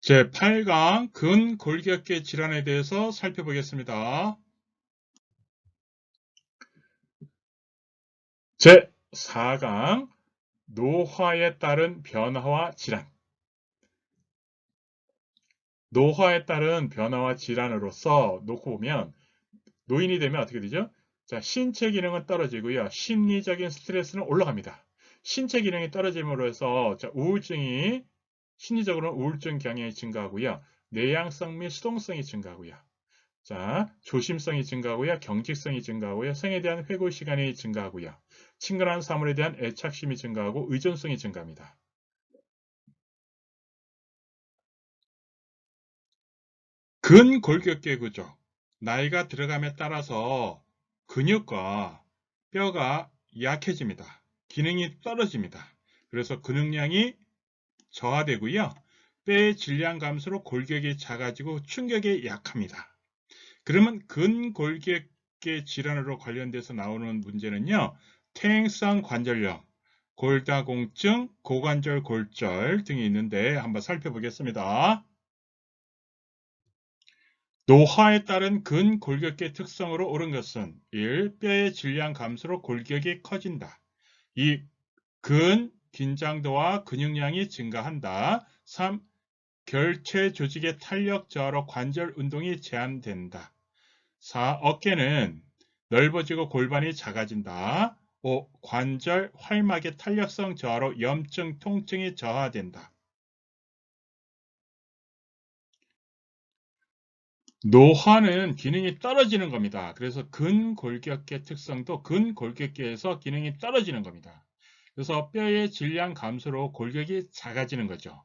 제8강 근골격계 질환에 대해서 살펴보겠습니다. 제4강 노화에 따른 변화와 질환. 노화에 따른 변화와 질환으로서 놓고 보면 노인이 되면 어떻게 되죠? 자, 신체 기능은 떨어지고요. 심리적인 스트레스는 올라갑니다. 신체 기능이 떨어짐으로 해서 우울증이 심리적으로는 우울증 경향이 증가하고요. 내향성 및 수동성이 증가하고요. 자, 조심성이 증가하고요. 경직성이 증가하고요. 생에 대한 회고 시간이 증가하고요. 친근한 사물에 대한 애착심이 증가하고 의존성이 증가합니다. 근골격계 구조. 나이가 들어감에 따라서 근육과 뼈가 약해집니다. 기능이 떨어집니다. 그래서 근육량이 저하되고요. 뼈의 질량 감소로 골격이 작아지고 충격에 약합니다. 그러면 근골격계 질환으로 관련돼서 나오는 문제는요. 퇴행성 관절염, 골다공증, 고관절 골절 등이 있는데 한번 살펴보겠습니다. 노화에 따른 근골격계 특성으로 옳은 것은 1. 뼈의 질량 감소로 골격이 커진다. 2. 긴장도와 근육량이 증가한다. 3. 결체 조직의 탄력 저하로 관절 운동이 제한된다. 4. 어깨는 넓어지고 골반이 작아진다. 5. 관절 활막의 탄력성 저하로 염증, 통증이 저하된다. 노화는 기능이 떨어지는 겁니다. 그래서 근골격계 특성도 근골격계에서 기능이 떨어지는 겁니다. 그래서 뼈의 질량 감소로 골격이 작아지는 거죠.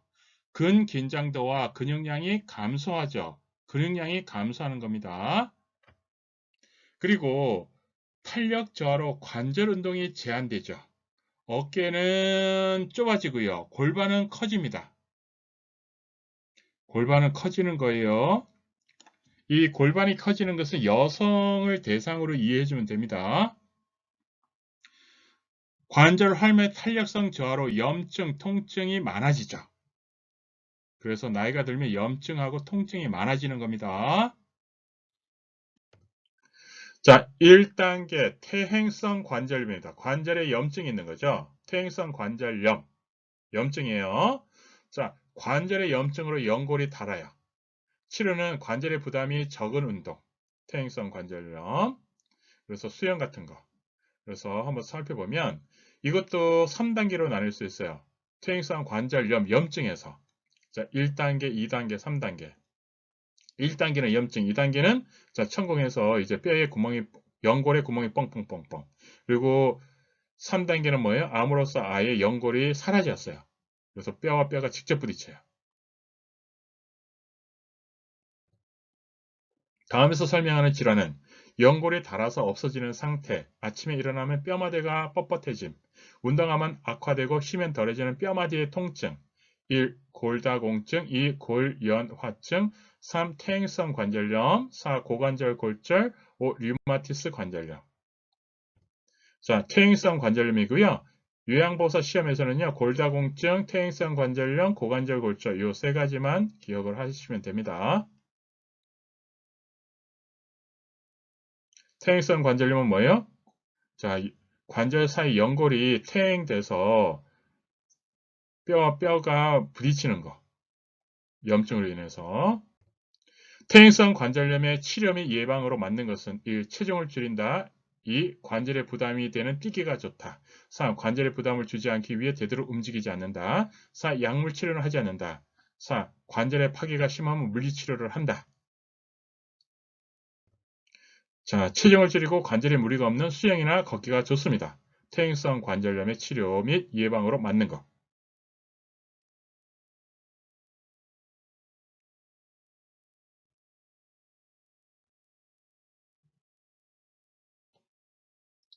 근긴장도와 근육량이 감소하죠. 근육량이 감소하는 겁니다. 그리고 탄력 저하로 관절 운동이 제한되죠. 어깨는 좁아지고요. 골반은 커집니다. 골반은 커지는 거예요. 이 골반이 커지는 것은 여성을 대상으로 이해해 주면 됩니다. 관절 활매 탄력성 저하로 염증, 통증이 많아지죠. 그래서 나이가 들면 염증하고 통증이 많아지는 겁니다. 자, 1단계 퇴행성 관절염입니다. 관절에 염증이 있는 거죠. 퇴행성 관절염, 염증이에요. 자, 관절의 염증으로 연골이 닳아요. 치료는 관절의 부담이 적은 운동, 퇴행성 관절염, 그래서 수영 같은 거. 그래서 한번 살펴보면 이것도 3단계로 나눌 수 있어요. 퇴행성 관절염, 염증에서. 자, 1단계, 2단계, 3단계. 1단계는 염증, 2단계는 자, 천공에서 이제 뼈에 구멍이, 연골에 구멍이 뻥뻥뻥뻥. 그리고 3단계는 뭐예요? 암으로써 아예 연골이 사라졌어요. 그래서 뼈와 뼈가 직접 부딪혀요. 다음에서 설명하는 질환은 연골이 닳아서 없어지는 상태, 아침에 일어나면 뼈마디가 뻣뻣해짐, 운동하면 악화되고 쉬면 덜해지는 뼈마디의 통증, 1. 골다공증, 2. 골연화증, 3. 퇴행성 관절염, 4. 고관절 골절, 5. 류마티스 관절염. 자, 퇴행성 관절염이고요. 요양보호사 시험에서는요, 골다공증, 퇴행성 관절염, 고관절 골절 이 세 가지만 기억을 하시면 됩니다. 퇴행성 관절염은 뭐예요? 자, 관절 사이 연골이 퇴행돼서 뼈와 뼈가 부딪히는 거. 염증으로 인해서. 퇴행성 관절염의 치료 및 예방으로 맞는 것은 1. 체중을 줄인다. 2. 관절에 부담이 되는 뛰기가 좋다. 3. 관절에 부담을 주지 않기 위해 되도록 움직이지 않는다. 4. 약물 치료는 하지 않는다. 4. 관절의 파괴가 심하면 물리치료를 한다. 자, 체중을 줄이고 관절에 무리가 없는 수영이나 걷기가 좋습니다. 퇴행성 관절염의 치료 및 예방으로 맞는 것.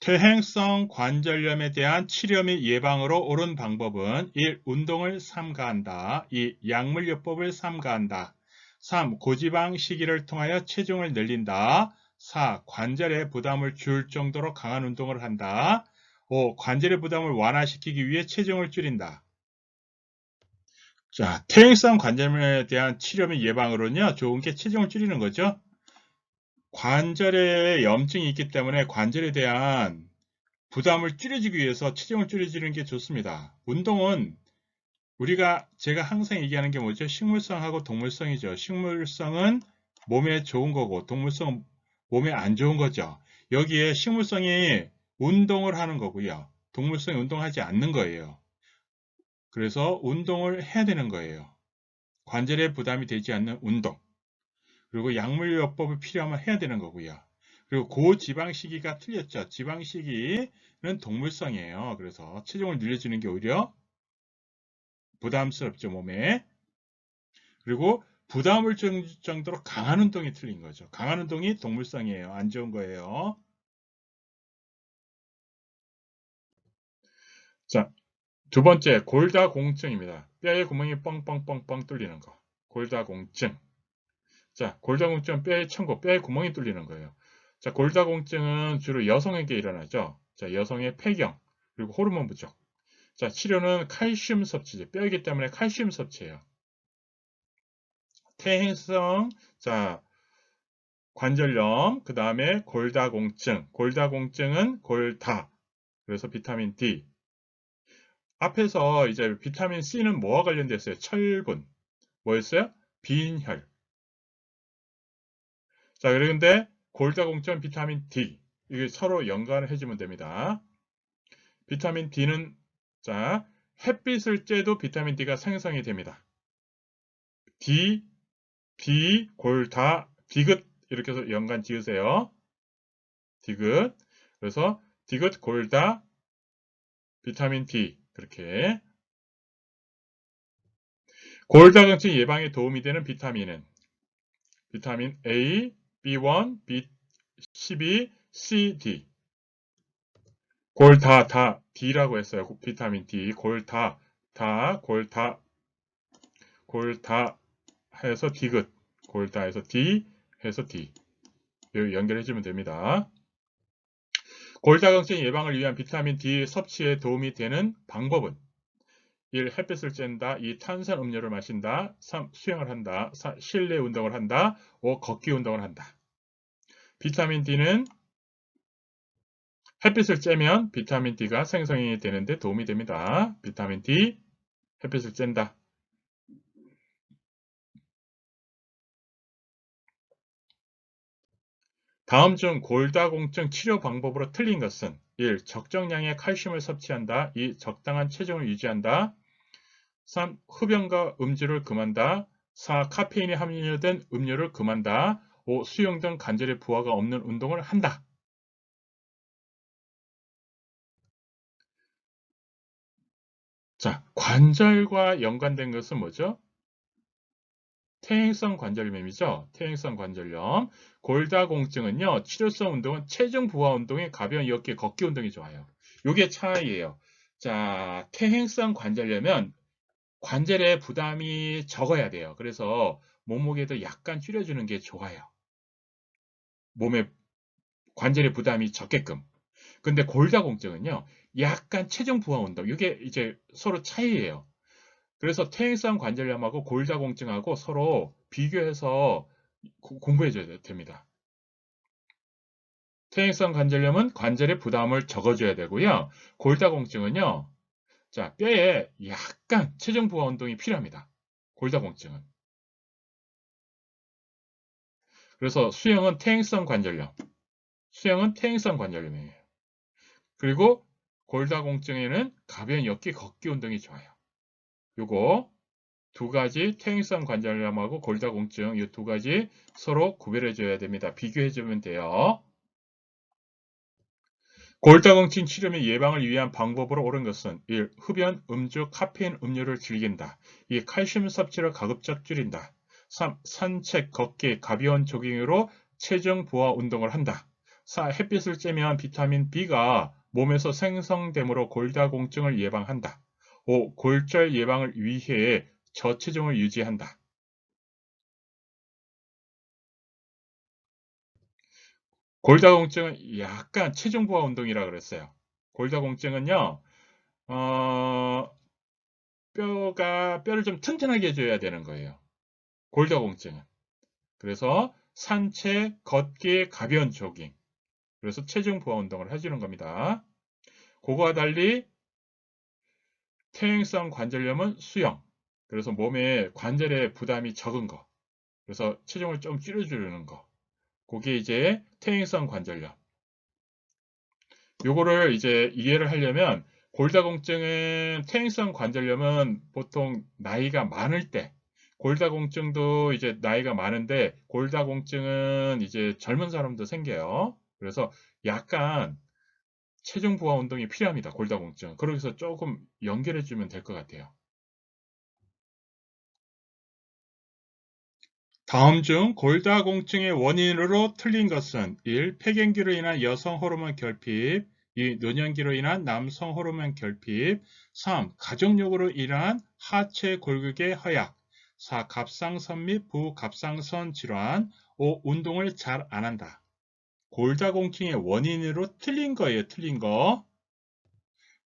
퇴행성 관절염에 대한 치료 및 예방으로 옳은 방법은 1. 운동을 삼가한다. 2. 약물요법을 삼가한다. 3. 고지방 식이를 통하여 체중을 늘린다. 4. 관절에 부담을 줄 정도로 강한 운동을 한다. 5. 관절의 부담을 완화시키기 위해 체중을 줄인다. 자, 퇴행성 관절염에 대한 치료 및 예방으로는요, 좋은 게 체중을 줄이는 거죠. 관절에 염증이 있기 때문에 관절에 대한 부담을 줄여주기 위해서 체중을 줄여주는 게 좋습니다. 운동은 제가 항상 얘기하는 게 뭐죠? 식물성하고 동물성이죠. 식물성은 몸에 좋은 거고 동물성은 몸에 안 좋은 거죠. 여기에 식물성이 운동을 하는 거고요. 동물성이 운동하지 않는 거예요. 그래서 운동을 해야 되는 거예요. 관절에 부담이 되지 않는 운동. 그리고 약물요법이 필요하면 해야 되는 거고요. 그리고 고지방식이가 틀렸죠. 지방식이는 동물성이에요. 그래서 체중을 늘려주는 게 오히려 부담스럽죠, 몸에. 그리고 부담을 줄 정도로 강한 운동이 틀린 거죠. 강한 운동이 동물성이에요. 안 좋은 거예요. 자, 두 번째, 골다공증입니다. 뼈에 구멍이 뻥뻥뻥뻥 뚫리는 거. 골다공증. 자, 골다공증은 뼈의 천국, 뼈에 구멍이 뚫리는 거예요. 자, 골다공증은 주로 여성에게 일어나죠. 자, 여성의 폐경, 그리고 호르몬 부족. 자, 치료는 칼슘 섭취제, 뼈이기 때문에 칼슘 섭취예요. 퇴행성, 자, 관절염, 그 다음에 골다공증. 골다공증은 골다. 그래서 비타민 D. 앞에서 이제 비타민 C는 뭐와 관련됐어요? 철분. 뭐였어요? 빈혈. 자, 그런데 골다공증 비타민 D. 이게 서로 연관을 해주면 됩니다. 비타민 D는, 자, 햇빛을 쬐도 비타민 D가 생성이 됩니다. D, 골다, 디귿. 이렇게 해서 연관 지으세요. 디귿. 그래서 디귿, 골다, 비타민 D. 그렇게. 골다공증 예방에 도움이 되는 비타민은 비타민 A, B1, B12, C, D. 골다, D라고 했어요. 비타민 D. 골다 해서 디귿. 골다 해서 D 해서 D. 여기 연결해주면 됩니다. 골다공증 예방을 위한 비타민 D 섭취에 도움이 되는 방법은 1. 햇빛을 쬐다. 2. 탄산 음료를 마신다. 3. 수영을 한다. 4. 실내 운동을 한다. 5. 걷기 운동을 한다. 비타민 D는 햇빛을 쬐면 비타민 D가 생성이 되는데 도움이 됩니다. 비타민 D, 햇빛을 쬐다. 다음 중 골다공증 치료 방법으로 틀린 것은 1. 적정량의 칼슘을 섭취한다. 2. 적당한 체중을 유지한다. 3. 흡연과 음주를 금한다. 4. 카페인이 함유된 음료를 금한다. 5. 수영 등 관절의 부하가 없는 운동을 한다. 자, 관절과 연관된 것은 뭐죠? 퇴행성 관절염이죠. 퇴행성 관절염. 골다공증은요. 치료성 운동은 체중 부하 운동에 가벼운 어깨 걷기 운동이 좋아요. 이게 차이예요. 자, 퇴행성 관절염은 관절의 부담이 적어야 돼요. 그래서 몸무게도 약간 줄여주는 게 좋아요. 몸에 관절의 부담이 적게끔. 근데 골다공증은요. 약간 체중 부하 운동. 이게 이제 서로 차이예요. 그래서 퇴행성 관절염하고 골다공증하고 서로 비교해서 공부해 줘야 됩니다. 퇴행성 관절염은 관절의 부담을 적어줘야 되고요. 골다공증은요. 자, 뼈에 약간 체중 부하 운동이 필요합니다. 골다공증은. 그래서 수영은 퇴행성 관절염이에요. 그리고 골다공증에는 가벼운 엽기 걷기 운동이 좋아요. 요거 두 가지 퇴행성 관절염하고 골다공증 이 두 가지 서로 구별해 줘야 됩니다. 비교해 주면 돼요. 골다공증 치료 및 예방을 위한 방법으로 옳은 것은 1. 흡연, 음주, 카페인 음료를 즐긴다. 2. 칼슘 섭취를 가급적 줄인다. 3. 산책, 걷기, 가벼운 조깅으로 체중 부하 운동을 한다. 4. 햇빛을 쬐면 비타민 B가 몸에서 생성되므로 골다공증을 예방한다. 5. 골절 예방을 위해 저체중을 유지한다. 골다공증은 약간 체중 부하 운동이라 그랬어요. 골다공증은요, 어, 뼈를 좀 튼튼하게 해줘야 되는 거예요. 골다공증은. 그래서 산책, 걷기, 가벼운 조깅. 그래서 체중 부하 운동을 해주는 겁니다. 그거와 달리 퇴행성 관절염은 수영. 그래서 몸에 관절에 부담이 적은 거. 그래서 체중을 좀 줄여주는 거. 그게 이제 퇴행성 관절염. 요거를 이제 이해를 하려면 골다공증은 퇴행성 관절염은 보통 나이가 많을 때 골다공증도 이제 나이가 많은데 골다공증은 이제 젊은 사람도 생겨요. 그래서 약간 체중 부하 운동이 필요합니다. 골다공증. 그래서 조금 연결해 주면 될 것 같아요. 다음 중 골다공증의 원인으로 틀린 것은 1. 폐경기로 인한 여성 호르몬 결핍 2. 노년기로 인한 남성 호르몬 결핍 3. 가족력으로 인한 하체 골격의 허약 4. 갑상선 및 부갑상선 질환 5. 운동을 잘 안 한다. 골다공증의 원인으로 틀린 거예요. 틀린 거.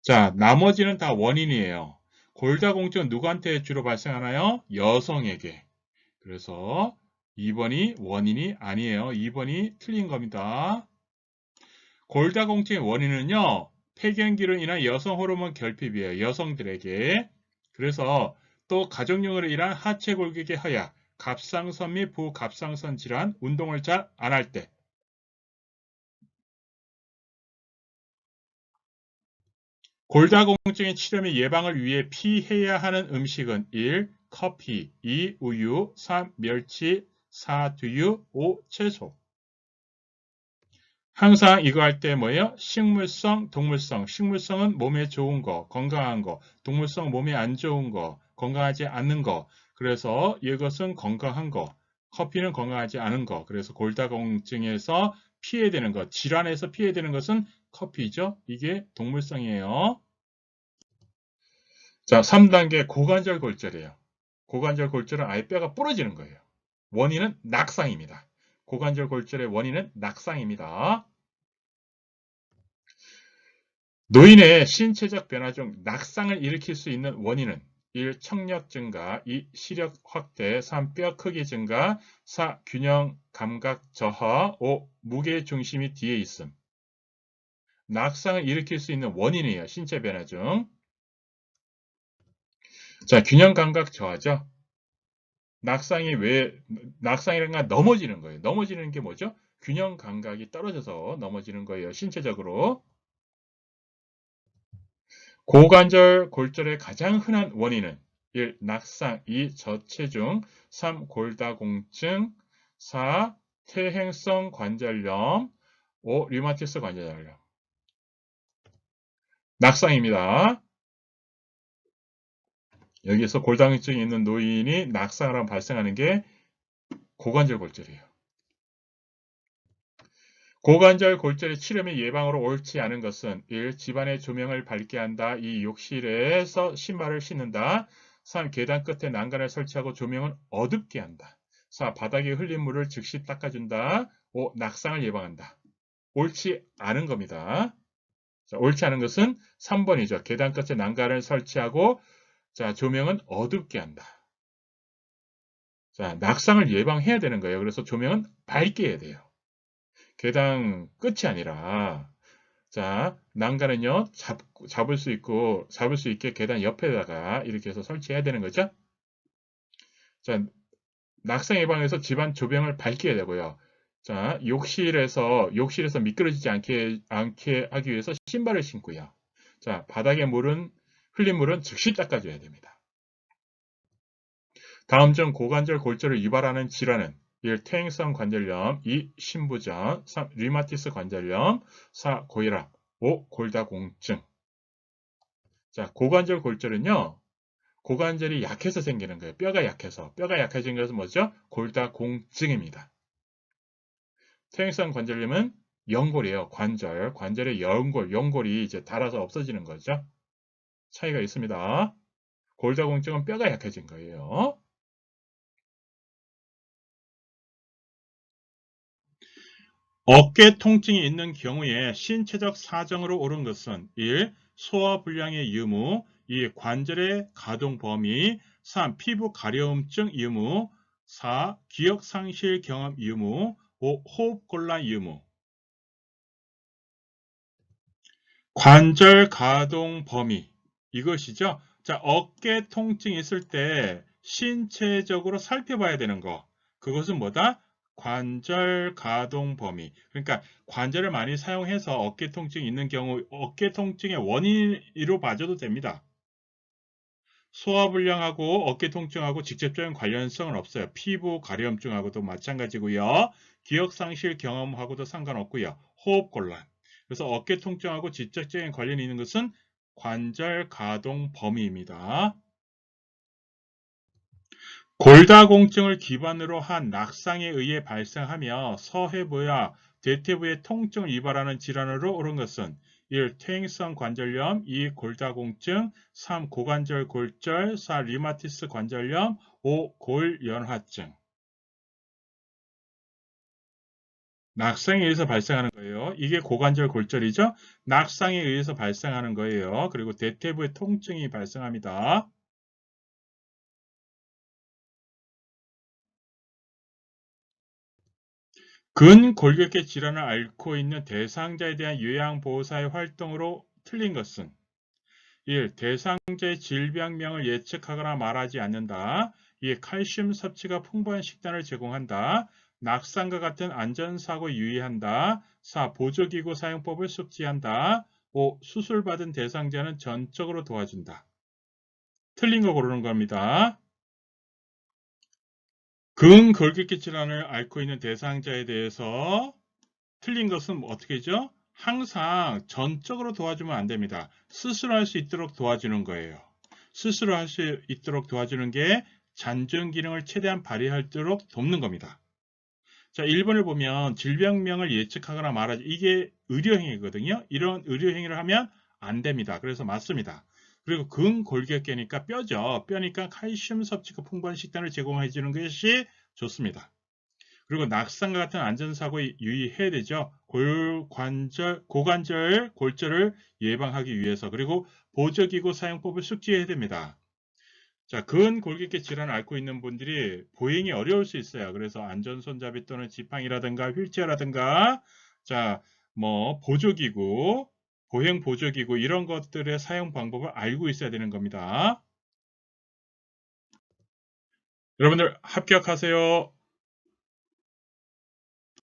자, 나머지는 다 원인이에요. 골다공증은 누구한테 주로 발생하나요? 여성에게. 그래서 2번이 원인이 아니에요. 2번이 틀린 겁니다. 골다공증의 원인은요. 폐경기로 인한 여성 호르몬 결핍이에요. 여성들에게. 그래서 또 가족용으로 인한 하체 골격의 허약, 갑상선 및 부갑상선 질환, 운동을 잘 안 할 때. 골다공증의 치료 및 예방을 위해 피해야 하는 음식은 1. 커피 2. 우유 3. 멸치 4. 두유 5. 채소 항상 이거 할 때 뭐예요? 식물성, 동물성. 식물성은 몸에 좋은 거, 건강한 거. 동물성 몸에 안 좋은 거, 건강하지 않는 거. 그래서 이것은 건강한 거. 커피는 건강하지 않은 거. 그래서 골다공증에서 피해되는 것, 질환에서 피해되는 것은 커피죠. 이게 동물성이에요. 자, 3단계 고관절 골절이에요. 고관절 골절은 아예 뼈가 부러지는 거예요. 원인은 낙상입니다. 고관절 골절의 원인은 낙상입니다. 노인의 신체적 변화 중 낙상을 일으킬 수 있는 원인은 1. 청력 증가 2. 시력 확대 3. 뼈 크기 증가 4. 균형 감각 저하 5. 무게 중심이 뒤에 있음. 낙상을 일으킬 수 있는 원인이에요. 신체 변화 중. 자, 균형 감각 저하죠. 낙상이라는 건 넘어지는 거예요. 넘어지는 게 뭐죠? 균형 감각이 떨어져서 넘어지는 거예요. 신체적으로. 고관절 골절의 가장 흔한 원인은 1. 낙상 2. 저체중 3. 골다공증 4. 퇴행성 관절염 5. 류마티스 관절염 낙상입니다. 여기서 골다공증이 있는 노인이 낙상을 하면 발생하는 게 고관절 골절이에요. 고관절 골절의 치료 및 예방으로 옳지 않은 것은 1. 집안의 조명을 밝게 한다. 2. 욕실에서 신발을 신는다. 3. 계단 끝에 난간을 설치하고 조명은 어둡게 한다. 4. 바닥에 흘린 물을 즉시 닦아준다. 5. 낙상을 예방한다. 옳지 않은 겁니다. 자, 옳지 않은 것은 3번이죠. 계단 끝에 난간을 설치하고 자, 조명은 어둡게 한다. 자, 낙상을 예방해야 되는 거예요. 그래서 조명은 밝게 해야 돼요. 계단 끝이 아니라 자, 난간은요, 잡을 수 있게 계단 옆에다가 이렇게 해서 설치해야 되는 거죠. 자, 낙상 예방에서 집안 조명을 밝게 해야 되고요. 자, 욕실에서 미끄러지지 않게 하기 위해서 신발을 신고요. 자, 흘린 물은 즉시 닦아줘야 됩니다. 다음 중 고관절 골절을 유발하는 질환은 1. 퇴행성 관절염 2. 신부전 3. 류마티스 관절염 4. 고혈압 5. 골다공증 자, 고관절 골절은요. 고관절이 약해서 생기는 거예요. 뼈가 약해서. 뼈가 약해진 것은 뭐죠? 골다공증입니다. 퇴행성 관절염은 연골이에요. 관절의 연골이 이제 닳아서 없어지는 거죠. 차이가 있습니다. 골다공증은 뼈가 약해진 거예요. 어깨 통증이 있는 경우에 신체적 사정으로 옳은 것은 1. 소화불량의 유무 2. 관절의 가동 범위. 3. 피부 가려움증 유무. 4. 기억 상실 경험 유무. 5. 호흡 곤란 유무. 관절 가동 범위. 이것이죠. 자, 어깨 통증이 있을 때 신체적으로 살펴봐야 되는 거. 그것은 뭐다? 관절 가동 범위. 그러니까 관절을 많이 사용해서 어깨 통증이 있는 경우 어깨 통증의 원인으로 봐줘도 됩니다. 소화불량하고 어깨 통증하고 직접적인 관련성은 없어요. 피부 가려움증하고도 마찬가지고요. 기억상실 경험하고도 상관없고요. 호흡곤란. 그래서 어깨 통증하고 직접적인 관련이 있는 것은 관절 가동 범위입니다. 골다공증을 기반으로 한 낙상에 의해 발생하며 서해부와 대퇴부의 통증을 유발하는 질환으로 오른 것은 1. 퇴행성 관절염, 2. 골다공증, 3. 고관절 골절, 4. 류마티스 관절염, 5. 골연화증. 낙상에 의해서 발생하는 거예요. 이게 고관절 골절이죠. 낙상에 의해서 발생하는 거예요. 그리고 대퇴부의 통증이 발생합니다. 근골격계 질환을 앓고 있는 대상자에 대한 요양보호사의 활동으로 틀린 것은 1. 대상자의 질병명을 예측하거나 말하지 않는다. 2. 칼슘 섭취가 풍부한 식단을 제공한다. 낙상과 같은 안전사고 유의한다. 4. 보조기구 사용법을 숙지한다. 5. 수술받은 대상자는 전적으로 도와준다. 틀린 거 고르는 겁니다. 근골격계 질환을 앓고 있는 대상자에 대해서 틀린 것은 어떻게죠? 항상 전적으로 도와주면 안 됩니다. 스스로 할 수 있도록 도와주는 거예요. 스스로 할 수 있도록 도와주는 게 잔존 기능을 최대한 발휘하도록 돕는 겁니다. 자, 1번을 보면 질병명을 예측하거나 말하지. 이게 의료행위거든요. 이런 의료행위를 하면 안 됩니다. 그래서 맞습니다. 그리고 근골격계니까 뼈죠. 뼈니까 칼슘 섭취가 풍부한 식단을 제공해 주는 것이 좋습니다. 그리고 낙상과 같은 안전사고에 유의해야 되죠. 고관절 골절을 예방하기 위해서. 그리고 보조기구 사용법을 숙지해야 됩니다. 자, 근골격계 질환을 앓고 있는 분들이 보행이 어려울 수 있어요. 그래서 안전손잡이 또는 지팡이라든가 휠체어라든가 자, 뭐 보조기구, 보행 보조기구 이런 것들의 사용 방법을 알고 있어야 되는 겁니다. 여러분들 합격하세요.